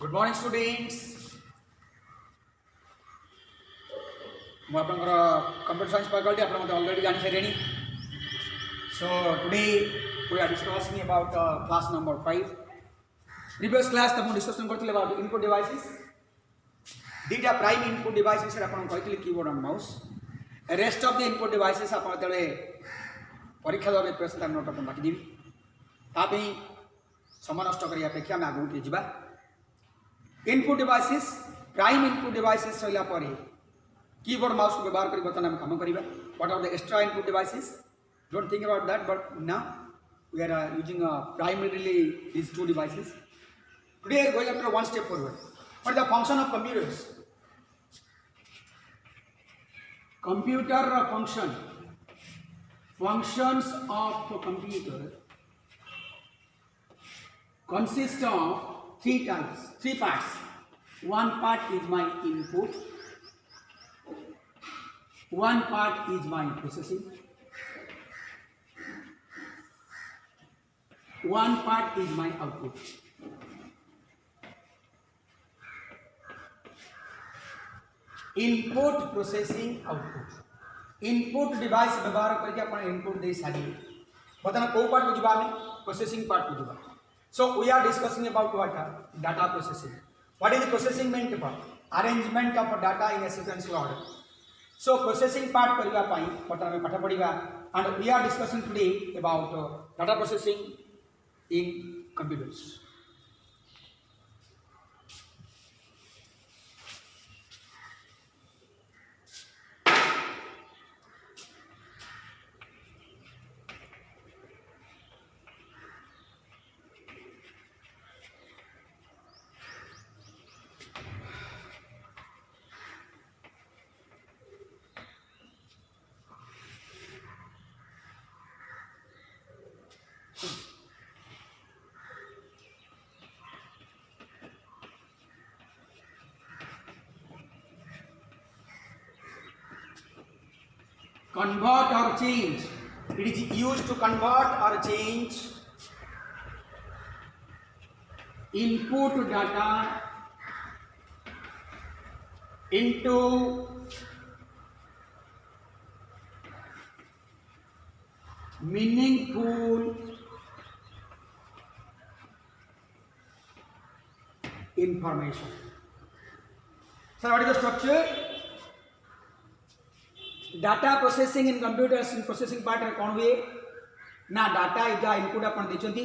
Good morning, students. ମୁଁ ଆପଣଙ୍କର computer science faculty ଆପଣ ମୋତେ already ଜାଣି ସାରିଲେଣି. So today we are discussing about class number 5. Previous class ତ ମୁଁ discussion କରିଥିଲି about input devices. ଦୁଇଟା prime input device ବିଷୟରେ ଆପଣଙ୍କୁ କହିଥିଲି keyboard and mouse. Rest of the input devices ଆପଣ ଯେତେବେଳେ ପରୀକ୍ଷା ଦେବା ପାଇଁ ପ୍ରଶ୍ନ ତାର ନୋଟ୍ ଆପଣ ରଖିଦେବି. ତା ପାଇଁ ସମୟ ନଷ୍ଟ କରିବା ଅପେକ୍ଷା ଆମେ ଆଗକୁ ଟିକେ ଯିବା. Input devices prime input devices Saila पर कीबोर्ड माउस को व्यवहार करी बर्तमान हम काम करिबा. What are the extra input devices? Don't think about that, but now we are using primarily these two devices. Today we are going after one step forward. What is the function of computers? Computer function. Functions of a computer consist of three parts. One part is my input, one part is my processing, one part is my output. Input, processing, output. Input device व्यवहार करके अपन input दे सारी बताना को part को जुबा में processing part को जुबा. So we are discussing about what? Data processing. What is the processing meant for? Arrangement of data in a sequential order. So processing part करिवा पाई पटना में पाठ पढ़िबा, and we are discussing today about data processing in computers. Convert or change. It is used to convert or change input data into meaningful information. So what is the structure? Data processing in computers in processing part रे कौन हुए ना data इजा input अपन देचंती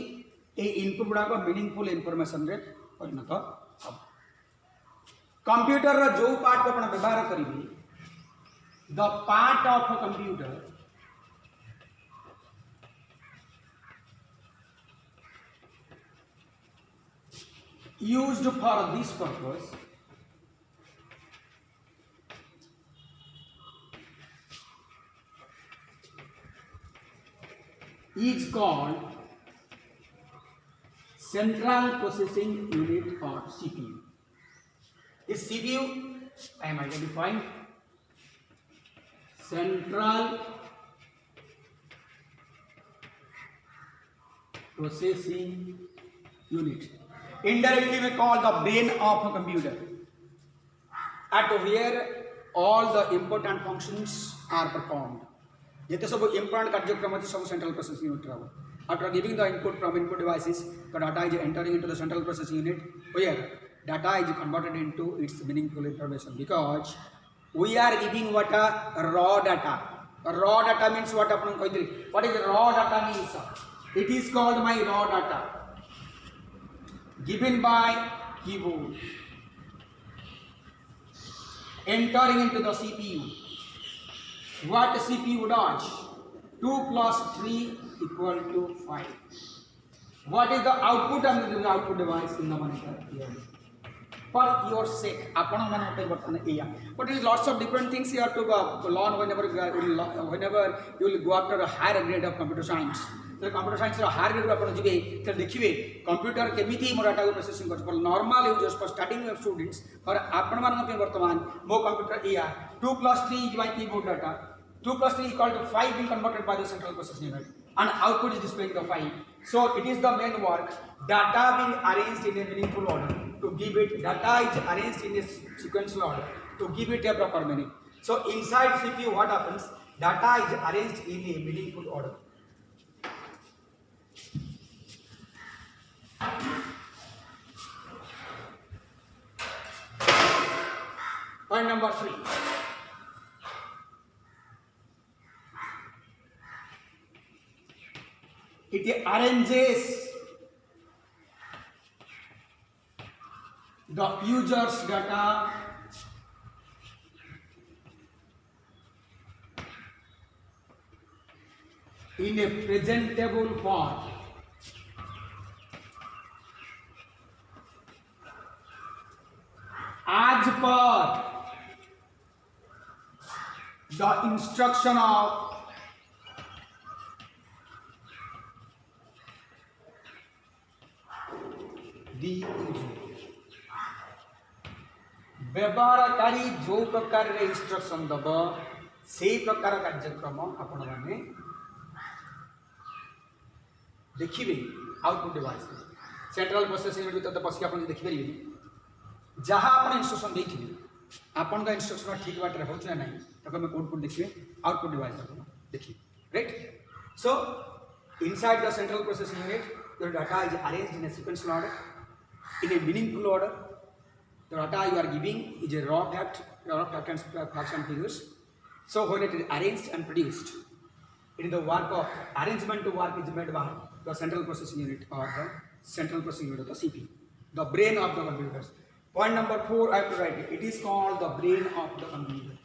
ए input गुडा को meaningful information रे परिणत हम computer रो जो पार्ट को अपन व्यवहार करिबी the part of a computer used for this purpose is called Central Processing Unit or CPU. This CPU I am identifying Central Processing Unit. Indirectly we call the brain of a computer, at where all the important functions are performed. जितने सब important कार्यक्रम अच्छे सब central processing unit रहा. After giving the input from input devices, the data is entering into the central processing unit, where data is converted into its meaningful information. Because we are giving what a raw data. Raw data means what? What is raw data means? It is called my raw data, given by keyboard, entering into the CPU. What CPU does? 2 plus 3 equal to 5. What is the output of the output device in the monitor here? For your sake, upon but there is lots of different things you have to learn whenever you will go after a higher grade of computer science. So computer science higher grade अपन जिबे तो देखिए computer केमिति मोर data को processing कर normal users for starting students और आपण मान पे वर्तमान मो कंप्यूटर या 2 plus 3 is my keyboard data. 2 plus 3 equal to 5 being converted by the central processing unit, and output is displaying the 5. So it is the main work, data being arranged in a meaningful order to give it, data is arranged in a sequential order to give it a proper meaning. So inside CPU what happens? Data is arranged in a meaningful order. Point number 3. It arranges the user's data in a presentable form as per the instruction of the user. व्यवहारकारी जो प्रकार रे instruction दब से प्रकार कार्यक्रम आपण माने देखिबे output device central processing unit भीतर पसी आपण देखि परिबे जहां आपण इंस्ट्रक्शन देखिबे आपण का इंस्ट्रक्शन ठीक बात रे होछ ना नहीं तको में आउटपुट देखिबे आउटपुट डिवाइस आपण देखि right so inside the central processing unit your data is arranged in a sequential order in a meaningful order. The data you are giving is a raw fact and facts and figures. So when it is arranged and produced, it is the work of arrangement to work is made by the central processing unit or the central processing unit of the CPU, the brain of the computers. Point number 4, I have to write it. It is called the brain of the computer.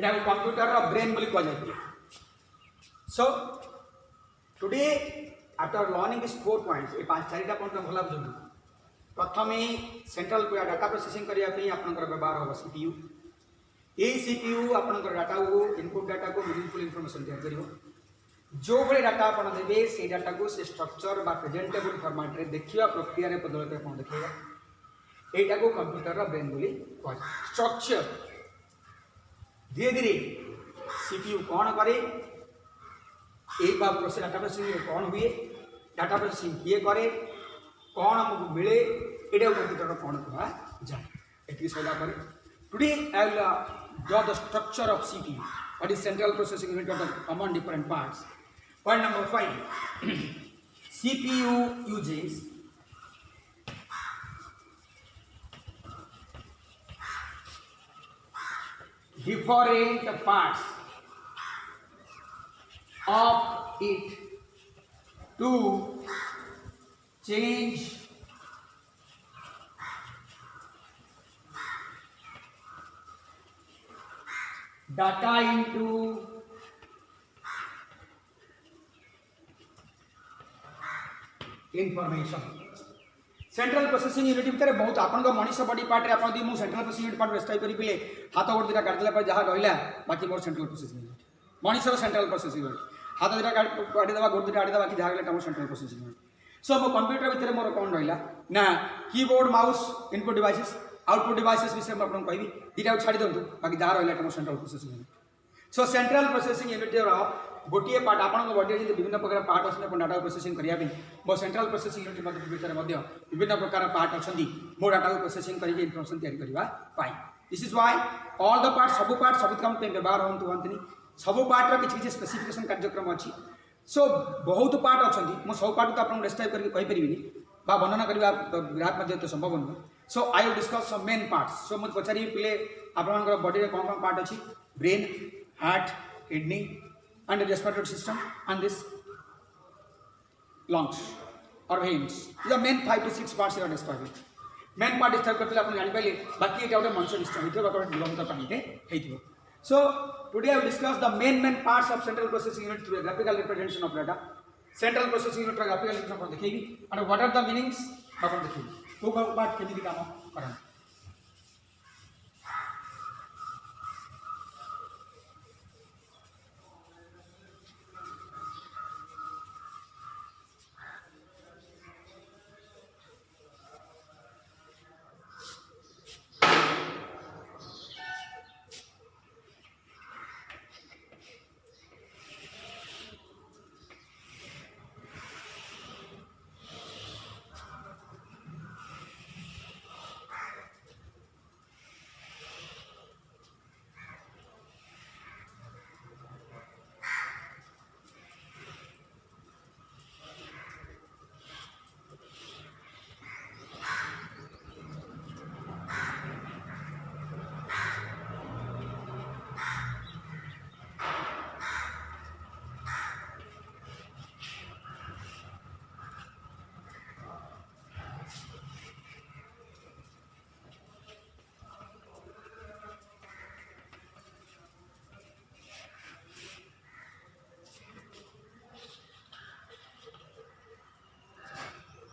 এটা computer brain বলি কোয়া যায় so today after learning this 4 points এই পাঁচ চারিটা point ভালো বুঝুন প্রথমে central data processing করিয়া পই আপনাদের ব্যবহার হবে সিপিইউ এই সিপিইউ আপনাদের ডাটা को इनपुट डाटा को मीनिंगफुल इंफॉर्मेशन तैयार करिवो जो भले डाटा आपण देबे से डाटा को से स्ट्रक्चर बा प्रेजेंटेबल फॉर्मेट रे देखिया प्रक्रिया रे बदलते आपण देखिबा एटा को कंप्यूटर रा ब्रेन बोली कोआ स्ट्रक्चर धीरे धीरे सीपीयू कौन करे एक बार प्रोसेस डाटा प्रोसेसिंग कौन हुए डाटा प्रोसेसिंग किए करे कौन हमको मिले एटा कंप्यूटर कौन कहा जाए एटी सला पर today I will draw the structure of CPU what is central processing unit of the among different parts. Point number 5 CPU uses different parts of it to change data into information. Central processing unit भितर बहुत आपन Manish body part रे आपन दी मु central processing unit part रेस्टाई करी पिले हाथ गोड़ दिटा काटला पर जहा रहिला बाकी मोर central processing unit means central processing unit हाथ दिटा काटी देबा गोड़ दिटा काटी देबा बाकी जहा गला मोर सेंट्रल प्रोसेसिंग यूनिट सो मो कंप्यूटर भितर मोर कोन रहिला ना keyboard mouse input devices output devices विषय में आपन कहबी दिटा छाडी दंतु बाकी जहा रहिला मोर central processing unit so central processing unit रो गोटे पार्ट आपण बॉडी रे विभिन्न प्रकार पार्ट अछि अपन डाटा प्रोसेसिंग करिया पे मो सेंट्रल प्रोसेसिंग यूनिट मध्ये भीतर मध्ये विभिन्न प्रकार पार्ट अछंदी मो डाटा को प्रोसेसिंग करिके इन्फॉर्मेशन तैयार करबा पाई this is why all the part सब काम पे व्यवहार होंतनी सब पार्ट रो किछि स्पेसिफिकेशन कार्यक्रम अछि सो बहुत पार्ट अछंदी मो सब पार्ट तो आपन डिस्क्राइब करके कहि परिबिनी बा वर्णना करबा ग्राफ मध्ये तो संभव न so I will discuss some main parts so मो पचारी पिले आपन बॉडी रे कोन कोन पार्ट अछि brain heart kidney and the respiratory system and this lungs or veins. These are main 5 to 6 parts you are describing. Main part describe करते अपन जानि पाइले बाकी एटा ओटे मनुष्य सिस्टम हितो बाकर निरंतर पानी हे हेइथिबो. So today I will discuss the main parts of central processing unit through a graphical representation of data. Central processing unit रा graphical representation upon देखैबी and what are the meanings अपन देखैबी. तो पार्ट केमिति काम करन.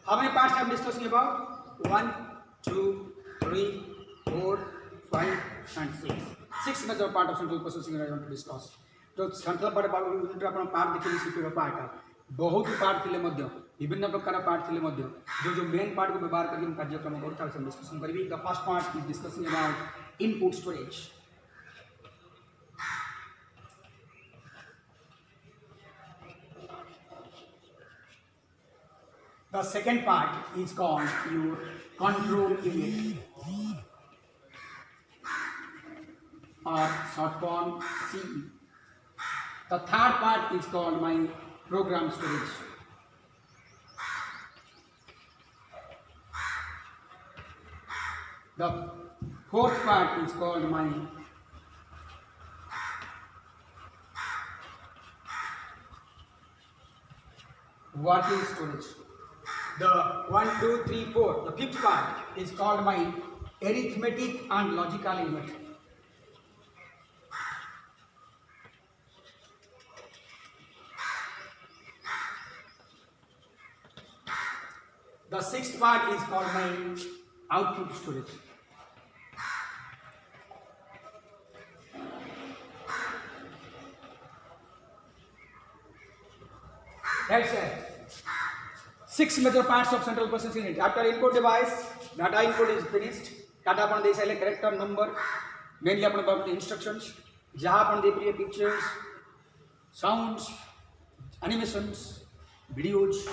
How many parts I am discussing about? 1, 2, 3, 4, 5 and 6. 6 major part of central processing unit I want to discuss. तो central part आपण part देखिले CPU part बहुत part थिले मध्य विभिन्न प्रकार पार्ट थिले मध्य जो मेन पार्ट को व्यवहार करके कार्यक्रम करता है डिस्कशन करी. The first part is discussing about input storage. The second part is called your control unit or short form CE. The third part is called my program storage. The fourth part is called my working storage. The 1, 2, 3, 4. The fifth part is called my arithmetic and logical unit. The sixth part is called my output storage. That's it. 6 major parts of central processing unit. After input device, data input is finished. Data अपन दे साइले character number, mainly अपन बात instructions. जहाँ अपन दे प्रिय pictures, sounds, animations, videos.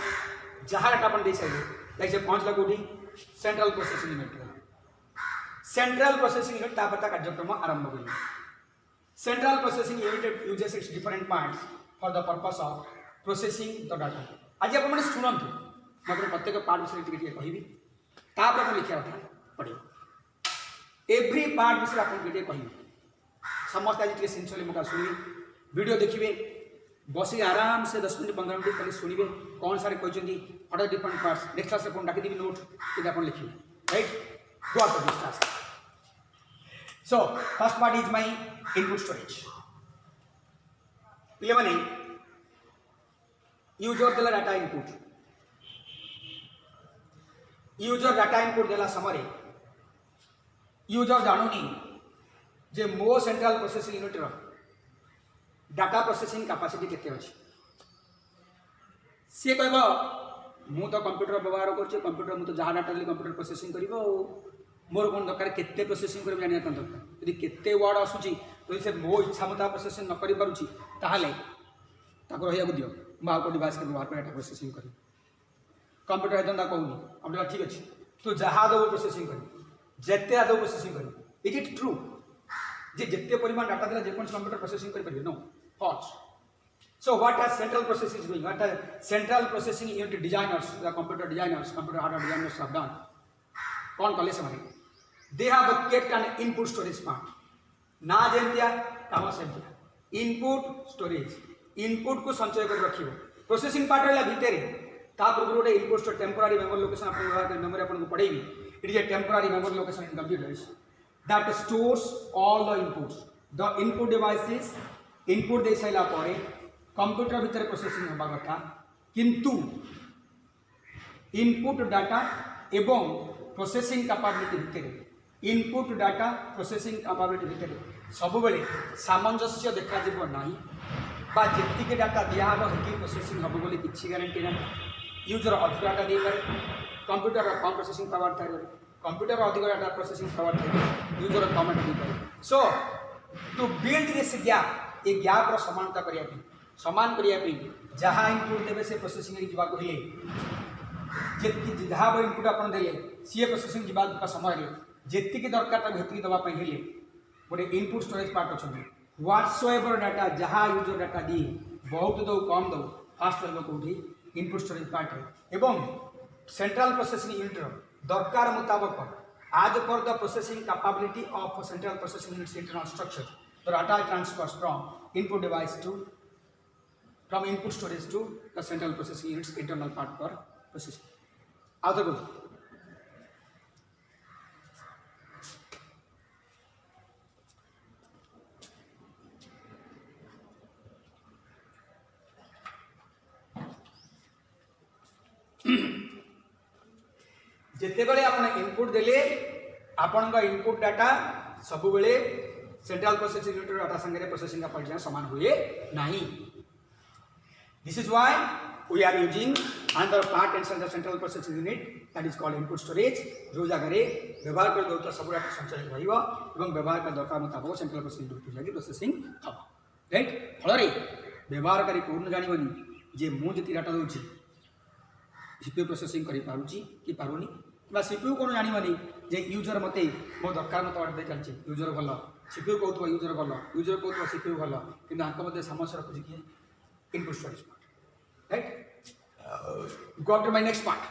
जहाँ data अपन दे साइले, जैसे 5 लाख उठी central processing unit. Central processing unit तापता कार्यक्रम आरंभ करें. Central processing unit uses its different parts for the purpose of processing the data. आज आप मैंने सुना तो मैं प्रत्येक पार्ट विषय टिके कहबी तापर आप लिखा था पड़े एवरी पार्ट विषय आप कहबी समस्त आज टे सिंचली मुका सुनिए वीडियो देखिए बसी आराम से 10 मिनट 15 मिनट खाली सुनिए कौन सारे कहते other different parts next class में डाक देवी नोट कि आप लिखिए right go after this class. So first part is my input storage. पिले माने यूजर देला data input user data input देला समय यूजर जानूनी जे मो सेंट्रल प्रोसेसिंग यूनिट रो डाटा प्रोसेसिंग कैपेसिटी केते अछि. से कहबो मु तो कंप्यूटर व्यवहार करछि कंप्यूटर मु तो जहा डाटा ले कंप्यूटर प्रोसेसिंग करिवो मोर कोन दरकार केते प्रोसेसिंग करबे जानिया तन दरकार यदि केते वर्ड आसुची तो से मो इच्छा मता प्रोसेसिंग न करि पारुची ताहाले ताको रहिया दियो माँ को डिवाइस के व्यवहार डाटा प्रोसेसिंग करी. कंप्यूटर इतना कहूनी हम ठीक अच्छे तो जहाँ दो प्रोसेसिंग करी जिते आदो प्रोसेसिंग करी. इज इट ट्रू जे जिते परिमाण डाटा देला जेकोन कंप्यूटर प्रोसेसिंग करि परिबे? No, false. So what has central processing doing? What has central processing unit designers the computer designers computer hardware designers have done? कौन कले से they have kept an input storage part. ना जेंतिया काम सेंतिया इनपुट स्टोरेज इनपुट को संचय कर रखियो. प्रोसेसिंग पार्ट रहला भितरे ता पूर्व गोटे input store temporary memory location अपन व्यवहार कर मेमोरी अपन को पढ़ेबी. It is a temporary memory location in computers that stores all the inputs. The input devices input दे साइला परे कंप्यूटर भीतर प्रोसेसिंग होबा कथा किंतु इनपुट डाटा एवं प्रोसेसिंग कैपेबिलिटी भितर इनपुट डाटा प्रोसेसिंग कैपेबिलिटी भितर सब बेले सामंजस्य देखा जीव नाही बा जेतिके डाटा दिया हम हेति प्रोसेसिंग हम बोली किछि गारंटी ना. यूजर अधिक डाटा दे पारे कंप्यूटर कम प्रोसेसिंग पावर थारे कंप्यूटर अधिक डाटा प्रोसेसिंग पावर थारे यूजर कम डाटा दे पारे. So to build this gap a gap रो समानता करिया पे समान करिया पे जहां इनपुट देबे से प्रोसेसिंग रे जीवा कहिले जेति जहां बो इनपुट अपन देले सी प्रोसेसिंग जीवा का समय रे जेति के दरकार ता हेति दबा पे हेले गोटे इनपुट स्टोरेज पार्ट अछि. व्हाट्सएवर डाटा जहाँ यूजर डाटा दी बहुत दो कम दो फास्ट रही कौटी इनपुट स्टोरेज पार्ट एवं सेंट्रल प्रोसेसिंग यूनिट दरकार मुताबक आज पर the processing capability of central processing unit internal structure the data transfers from input device to from input storage to the central processing units internal part for processing. Out the जिते बड़े आपण input देले आपण का input data सब बेले central processing unit data संगे processing का पर्याय समान हुए नहीं. This is why we are using another part inside the central processing unit that is called input storage. जो जगह रे व्यवहार कर दो सब डाटा संचय रहिबो एवं व्यवहार का दरकार मुताबिक सेंट्रल प्रोसेसिंग यूनिट जागी प्रोसेसिंग हबो. राइट फल रे व्यवहारकारी कोन जानिबनी जे मु जति डाटा दोछि सीपीयू प्रोसेसिंग करि पारुची कि पारुनी बा सीपीयू कोन जानिबनी जे यूजर मते मो दरकार मत ऑर्डर दे चलछि यूजर भलो सीपीयू कहतो यूजर भलो यूजर कहतो सीपीयू भलो किंतु आंक मध्ये समस्या रखुछि कि input storage part. Right go to my next part.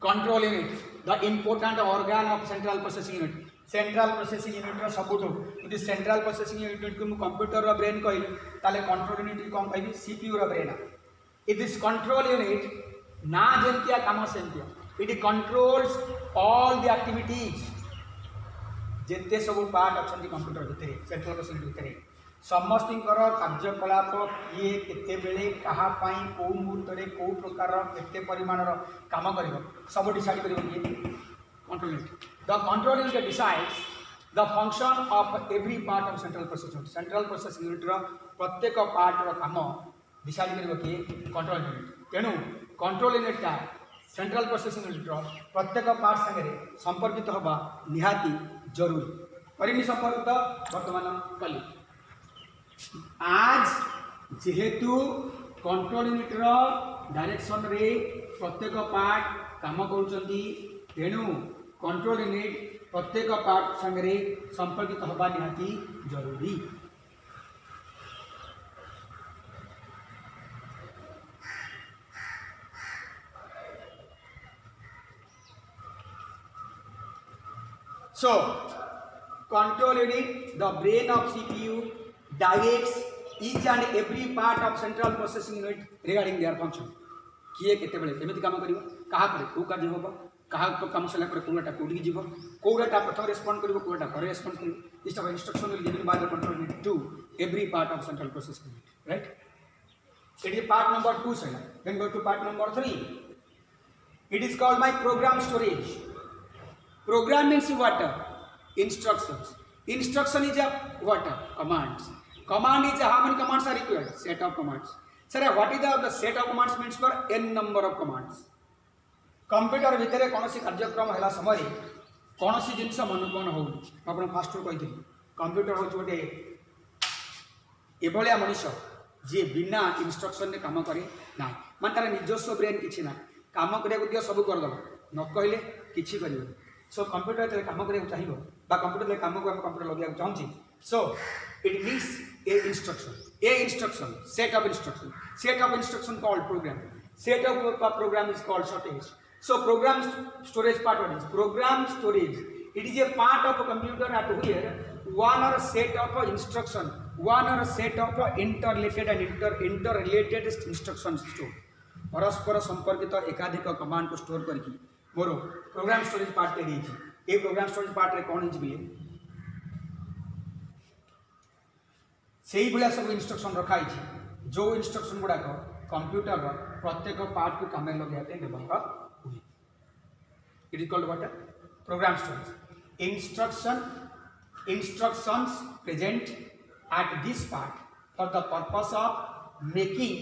Control unit, the important organ of central processing unit. Central processing unit रो सबुठो यदि central processing unit को कंप्यूटर रो ब्रेन कहली ताले control unit कोन कहबी CPU रो brain. If this control unit ना जेंतिया काम सेंतिया it controls all the activities जेते सब पार्ट अछंती कंप्यूटर भितरे सेंट्रल प्रोसेसिंग भितरे समस्तर कार्यकलाप किए केते बेले कहा पाई को मुहूर्त को प्रकार केते परिमाणर काम कर सब डिसाइड कर control unit. The control unit decides the function of every part of central processing. Central processing unit प्रत्येक पार्ट रो काम डिसाइड कर कंट्रोल यूनिट. तेणु कंट्रोल यूनिट का सेंट्रल प्रोसेसिंग यूनिट प्रत्येक पार्ट संगे संपर्कित होगा निहाती जरूरी. परिमी संपर्कित वर्तमान कली आज जेहेतु कंट्रोल यूनिट डायरेक्शन रे प्रत्येक पार्ट काम करुचंती तेणु कंट्रोल यूनिट प्रत्येक पार्ट संगे संपर्कित होगा निहाती जरूरी. So control unit, the brain of CPU, directs each and every part of central processing unit regarding their function. किए केते बेले केमिति काम करिवो कहा करे को कार्य होबो कहा तो काम सला करे कोडाटा कोडी जीवो कोडाटा प्रथम रेस्पोंड करिवो कोडाटा पर रेस्पोंड करिवो. This type instruction will given by the control unit to every part of central processing unit. Right it is part number 2 सला. Then go to part number 3. It is called my program storage. Program means what? Instructions. Instruction is a what? Commands. Command is how many commands are required? Set of commands. Sir, what is the set of commands means for n number of commands? Computer भितर कौन कार्यक्रम है समय कौन सी जिनस मनोपन हो fast कही computer हूँ गोटे एभलिया मनीष जी बिना इंस्ट्रक्शन काम करे ना मान तार निजस्व ब्रेन किसी ना काम करा दियो सब करदेव न कहले किसी कर. सो कंप्यूटर जो काम करा चाहिए कंप्यूटर काम को कंप्यूटर लगे चाहूँगी so it means a instruction set of instruction called program. Set of program is called shortage. So program storage part what is? Program storage. It is a part of a computer at where one or a set of instruction, one or a set of interrelated and interrelated instructions stored. परस्पर संपर्कित एकाधिक command को store करके मोर programme storage part के दी ये programme storage part रे कौन है से ही सब इंस्ट्रक्शन रखाई जो इंस्ट्रक्शन गुड़ाक कंप्यूटर प्रत्येक पार्ट को काम लगे व्यवहार. It is called what? Program storage. Instructions present at this part for the purpose of making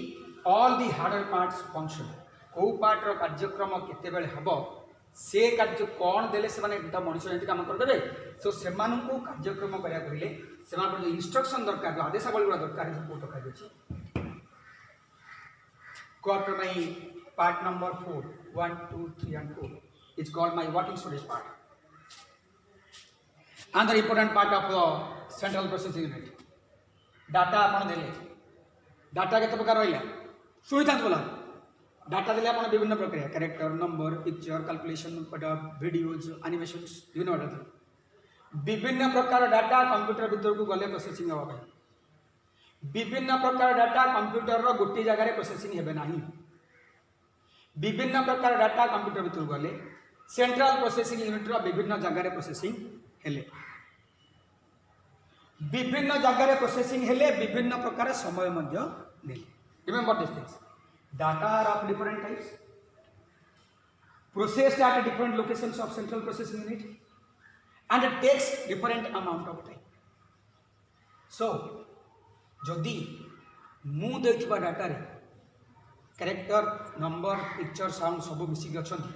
all the harder parts function. को पार्ट रो कार्यक्रम केते बेले हबो से कार्य कोन देले से माने त मनुष्य जति काम कर देबे सो से मानु को कार्यक्रम करिया करिले से मान जो इंस्ट्रक्शन दरकार जो आदेशावली गुडा दरकार है को दरकार अछि. क्वार्टर में part number 4 1 2 3 and 4 is called my working storage part. Another important part of the central processing unit. Data अपन देले डाटा केते प्रकार रहिला सुविधा बोला डाटा देले अपन विभिन्न प्रक्रिया character number picture calculation videos animations विभिन्न प्रकार डाटा कंप्यूटर भीतर को गले प्रोसेसिंग होबा विभिन्न प्रकार डाटा कंप्यूटर रो गोटे जगह रे प्रोसेसिंग हेबे नाही. विभिन्न प्रकार डाटा कंप्यूटर भीतर गले सेंट्रल प्रोसेसिंग यूनिट रो विभिन्न जगह रे प्रोसेसिंग हेले विभिन्न जगह रे प्रोसेसिंग हेले विभिन्न प्रकार समय मध्य नेले. Remember this things data are of different types processed at different locations of central processing unit and it takes different amount of time. So जदि मु देखिबा डाटा रे कैरेक्टर नंबर पिक्चर साउंड सब मिसिक अछंती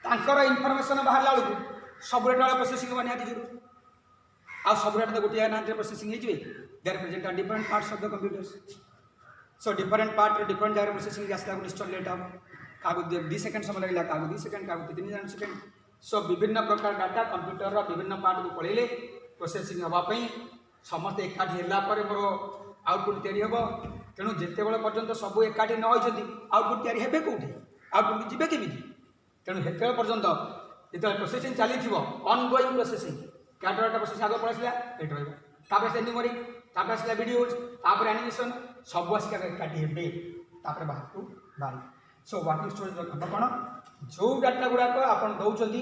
तांकर इनफॉरमेशन बाहरला बेलू सब डाटा प्रोसेसिंग बनिया जरूर आ सब डाटा गोटे ना प्रोसेसिंग हे जिवे they are present at different parts of the computers. So different part different जगह प्रोसेसिंग आसला निश्चय लेट हम कागो 2 सेकंड समय लगला कागो 2 सेकंड कागो 3 सेकंड. सो विभिन्न प्रकार डाटा कंप्यूटर रो विभिन्न पार्ट को पळेले प्रोसेसिंग हवा पई समस्त एकाठी हेला पर मोर आउटपुट तैयारी हेबो. तेणु जिते बेले पर्यंत सब एकाठी न होइछथि आउटपुट तैयारी हेबे कोठी आउटपुट जिबे केमिति. तेणु हेते पर्यंत जेते प्रोसेसिंग चली थिबो ऑनगोइंग प्रोसेसिंग कैरेक्टर प्रोसेसिंग आगो पळासला एट रहइबो तापर से न्यूमेरिक तापर से वीडियोज तापर एनिमेशन सब आसिक एकाठी हेबे तापर बाहर को बाहर. सो व्हाट इज स्टोरेज मतलब कोन जो डाटा गुडा को आपण दउचंदी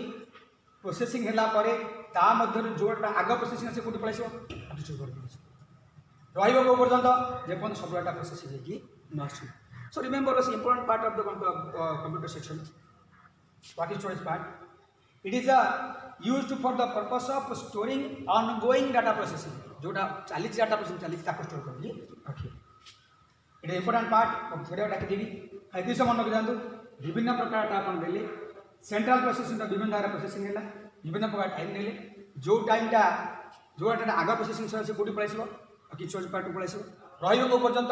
प्रोसेसिंग हेला परे ता मध्य जो डाटा आगो प्रोसेसिंग से कोठी पळाइसो रहिबो को पर्यंत जे पण सब डाटा प्रोसेसिंग हे कि नसु. So remember this important part of the computer section. What is storage part? It is used for the purpose of storing ongoing data processing. जोटा चालीस डाटा प्रोसेसिंग चालीस ताको स्टोर करली रखिए. इट इंपोर्टेंट पार्ट अब थोड़े डाटा देबी Haiti से मन रख जानतु विभिन्न प्रकार डाटा अपन देले सेंट्रल प्रोसेसिंग विभिन्न डाटा प्रोसेसिंग हैला विभिन्न प्रकार टाइम नेले जो टाइम टा जो डाटा आगा प्रोसेसिंग से कोठी पळाइसबो कि स्टोरेज पार्ट पळाइसबो रहिबो को पर्यंत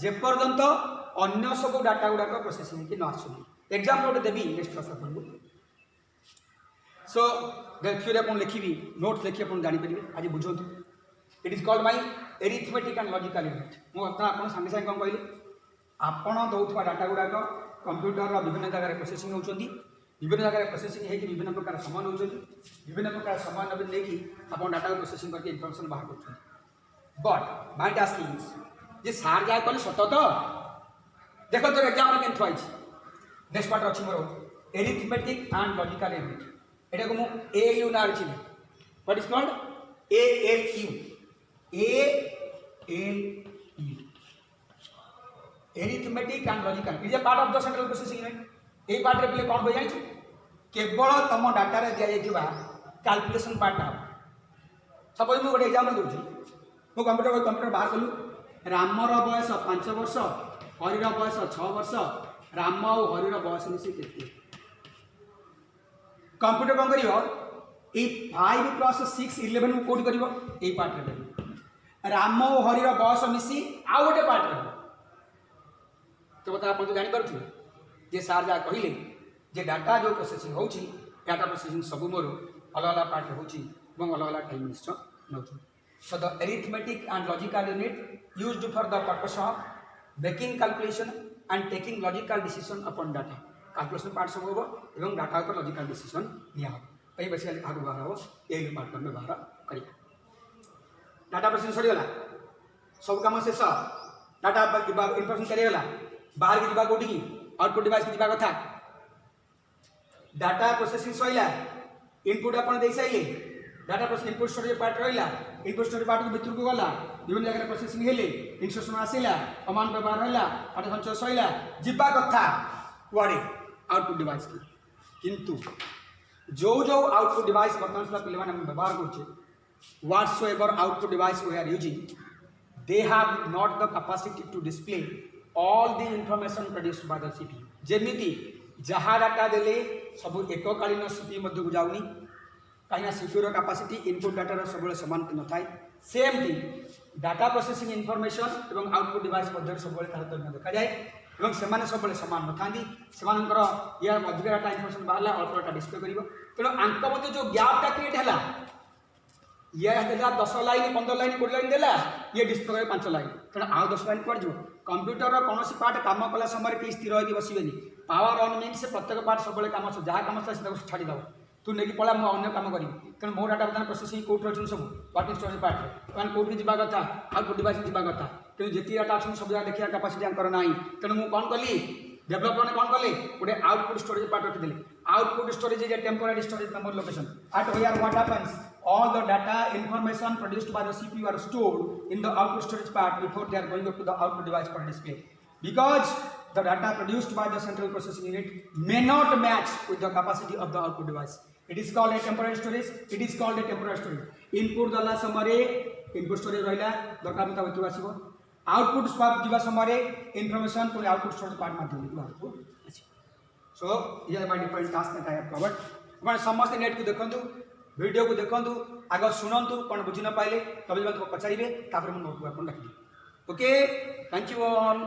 जे पर्यंत अन्य सब डाटा गुडा को प्रोसेसिंग कि न आसु. एग्जांपल देबी नेक्स्ट क्लास अपन को. सो देखिए अपन लिखी नोट्स लिखी अपन जानी आज बुझंतु. It is called my arithmetic and logical unit. मु अपन संगे संगे कौन कहली आपण दौथवा डाटा गुडा कंप्यूटर विभिन्न जगह प्रोसेसिंग होउचंदी विभिन्न जगह प्रोसेसिंग है कि विभिन्न प्रकार समान होउचंदी विभिन्न प्रकार समान नबे लेकी अपन डाटा प्रोसेसिंग करके इंफॉर्मेशन बाहर करछन. बट माय टास्क इज जे सार जाय कहले सत तो देखो तो एग्जांपल केन थवाइछ नेक्स्ट पार्ट अछि मोर एरिथमेटिक एंड लॉजिकल यूनिट. एटा को मु ALU ना रखी what is called ALU arithmetic and logical. Is a part of the central processing unit. A part रे पले कोन हो जाय छि केवल तम डाटा रे दिया जायथिबा कैलकुलेशन पार्ट आ. सपोज मु गोटे एग्जांपल दोछि मु कंप्यूटर बाहर कलु रामर बयस 5 वर्ष हरिर बयस 6 वर्ष राम और हरिर बयस मिसी केते कंप्यूटर कौन कर 5 + 6 11 को कोड करिवो ए पार्ट रे राम और हरिर बयस मिसी आ गोटे पार्ट रे. तो बता आप तो जानि परथि जे सार जा कहिले जे डाटा जो प्रोसेसिंग होउची डाटा प्रोसेसिंग सब मोर अलग अलग पार्ट होउची এবং अलग अलग टाइम निश्चय नउची. So the arithmetic and logical unit used for the purpose of making calculation and taking logical decision upon data. Calculation part सब होबो एवं डाटा पर लॉजिकल डिसीजन लिया हो पई बेसिकली आगु बाहर हो ए पार्ट में बाहर करी. डाटा प्रोसेसिंग सरी गला सब काम शेष डाटा इंफॉर्मेशन करी गला बाहर की दिबा कोठी की आउटपुट डिवाइस की दिबा कथा डाटा प्रोसेसिंग सइला इनपुट अपन दे साइले data processing input storage part रहिला इनपुट स्टोरेज पार्ट को भीतर को गला विभिन्न जगह प्रोसेसिंग हेले इंस्ट्रक्शन आसिला कमांड व्यवहार होला डाटा संचय सइला जिबा कथा कुआडे आउटपुट डिवाइस की. किंतु जो जो आउटपुट डिवाइस वर्तमान सुला पिले माने व्यवहार करछे whatsoever output device we are using they have not the capacity to display all the information produced by the CPU. जेमिति जहा डाटा देले सब एककालीन सीपीयू मध्य को जाउनी कहीं सीपीयू रो कैपेसिटी इनपुट डाटा रो सब समान न थाए. Same thing data processing information एवं आउटपुट डिवाइस मध्य सब तारतम्य देखा जाए एवं सेमाने सब समान न थांदी सेमानकर या अधिक डाटा इंफॉर्मेशन बाहरला अल्प डाटा डिस्प्ले करिवो. तेणु आंक मध्य जो गैपटा क्रिएट हैला ये देला 10 लाइन 15 लाइन 20 लाइन देला ये डिस्प्ले करे 5 लाइन. तेणु आ 10 लाइन पड़ जो कंप्यूटर रो कोनोसी पार्ट काम कला समय के स्थिर होई बसिबेनी पावर ऑन मीन से प्रत्येक पार्ट सब काम जहाँ काम से छाड़ी दब तू नहीं पड़ा मुझे अन्य काम करी तेणु मो डाटा बर्तमान प्रोसेसिंग कौट अच्छे सब व्हाट इज स्टोरेज पार्ट मैंने कौट की जावा कथा आउटपुट डिवाइस जावा कथा तेणु जी डाटा अच्छे सब जगह देखा कैपेसिटी आंकर ना तेणु मुझे कौन कली डेभलप मैंने कौन कले गोटे आउटपुट स्टोरेज पार्ट रखिदे output storage is a temporary storage memory location at where what happens all the data information produced by the CPU are stored in the output storage part before they are going up to the output device for display because the data produced by the central processing unit may not match with the capacity of the output device. It is called a temporary storage. It is called a temporary storage. Input dala samare input storage rahila darkar mutabik asbo. Output swap jiba samare information puni output storage part madhyamre jiba. So here my different tasks that I have covered. अपन समस्त net को देखंतु video को देखंतु आगे सुनंतु कोन बुझि न पाइले तबे मत पचारिबे तापर मन नोट अपन रखि ओके थैंक यू ऑल.